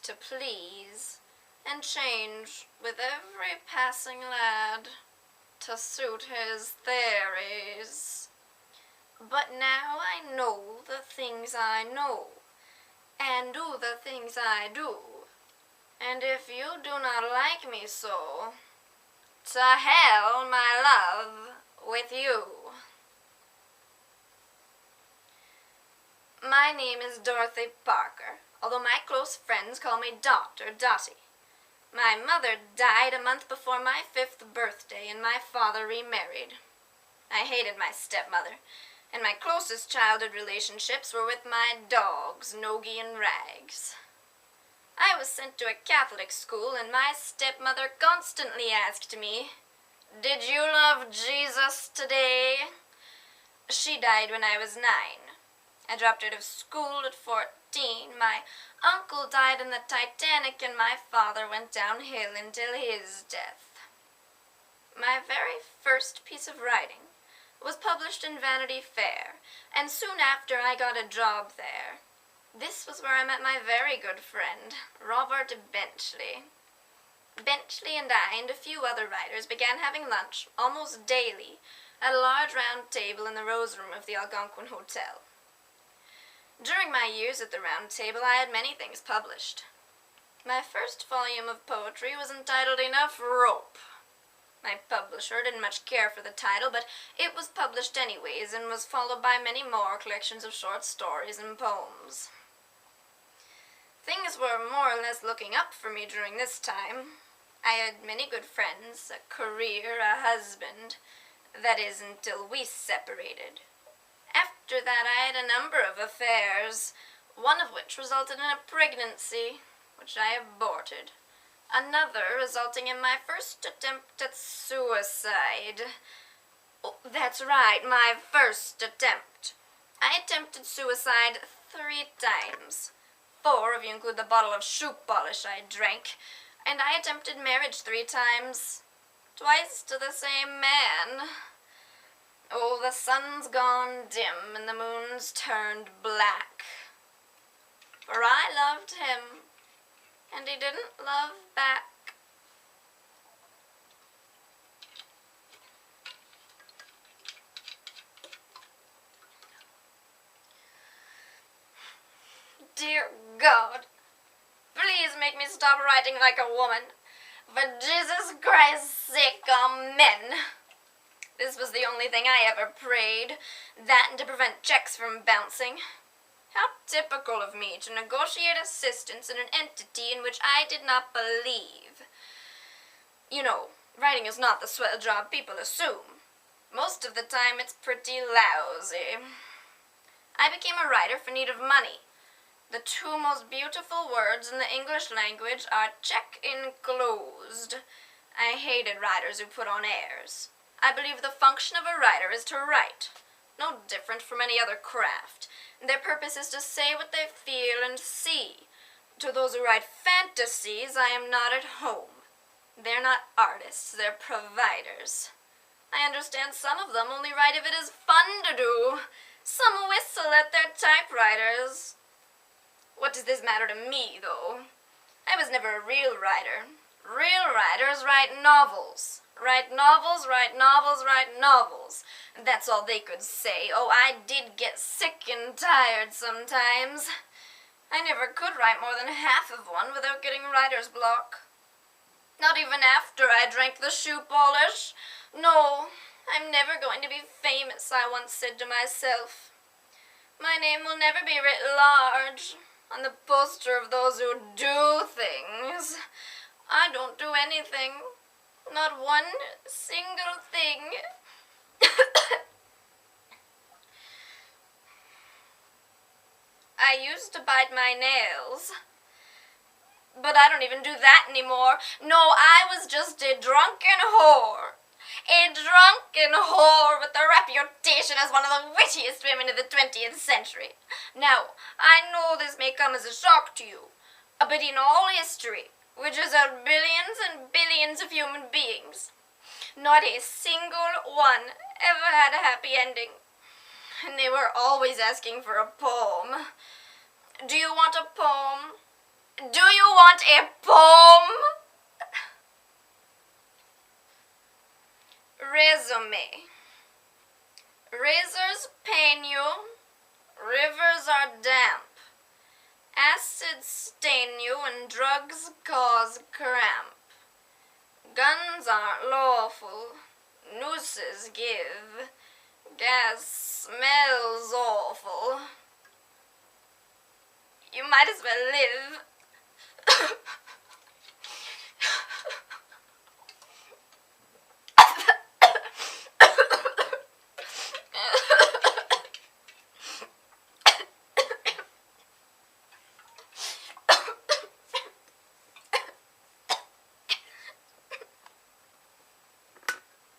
to please and change with every passing lad to suit his theories. But now I know the things I know, and do the things I do, and if you do not like me so, to hell, my love, with you. My name is Dorothy Parker, although my close friends call me Dr. Dotty. My mother died a month before my 5th birthday, and my father remarried. I hated my stepmother, and my closest childhood relationships were with my dogs, Nogi and Rags. I was sent to a Catholic school, and my stepmother constantly asked me, "Did you love Jesus today?" She died when I was 9. I dropped out of school at 14. My uncle died in the Titanic, and my father went downhill until his death. My very first piece of writing was published in Vanity Fair, and soon after I got a job there. This was where I met my very good friend, Robert Benchley. Benchley and I and a few other writers began having lunch almost daily at a large round table in the Rose Room of the Algonquin Hotel. During my years at the round table, I had many things published. My first volume of poetry was entitled Enough Rope. My publisher didn't much care for the title, but it was published anyways and was followed by many more collections of short stories and poems. Things were more or less looking up for me during this time. I had many good friends, a career, a husband. That is, until we separated. After that, I had a number of affairs, one of which resulted in a pregnancy, which I aborted. Another resulting in my first attempt at suicide. Oh, that's right, my first attempt. I attempted suicide 3 times. 4 if you include the bottle of shoe polish I drank. And I attempted marriage 3 times. Twice to the same man. Oh, the sun's gone dim and the moon's turned black. For I loved him, and he didn't love back. Dear God, please make me stop writing like a woman. For Jesus Christ's sake, amen. This was the only thing I ever prayed, that and to prevent checks from bouncing. How typical of me to negotiate assistance in an entity in which I did not believe. You know, writing is not the swell job people assume. Most of the time it's pretty lousy. I became a writer for need of money. The 2 most beautiful words in the English language are check enclosed. I hated writers who put on airs. I believe the function of a writer is to write, no different from any other craft. Their purpose is to say what they feel and see. To those who write fantasies, I am not at home. They're not artists, they're providers. I understand some of them only write if it is fun to do. Some whistle at their typewriters. What does this matter to me, though? I was never a real writer. Real writers write novels. Write novels, write novels, write novels. That's all they could say. Oh, I did get sick and tired sometimes. I never could write more than half of one without getting writer's block. Not even after I drank the shoe polish. No, I'm never going to be famous, I once said to myself. My name will never be writ large on the poster of those who do things. I don't do anything. Not one single thing. I used to bite my nails. But I don't even do that anymore. No, I was just a drunken whore. A drunken whore with a reputation as one of the wittiest women of the 20th century. Now, I know this may come as a shock to you, but in all history, which has had billions and billions of human beings, not a single one ever had a happy ending. And they were always asking for a poem. Do you want a poem? Do you want a poem? Resume. Razors pain you. Rivers are damp. Acids stain you and drugs cause cramp. Guns aren't lawful. Nooses give. Gas smells awful. You might as well live.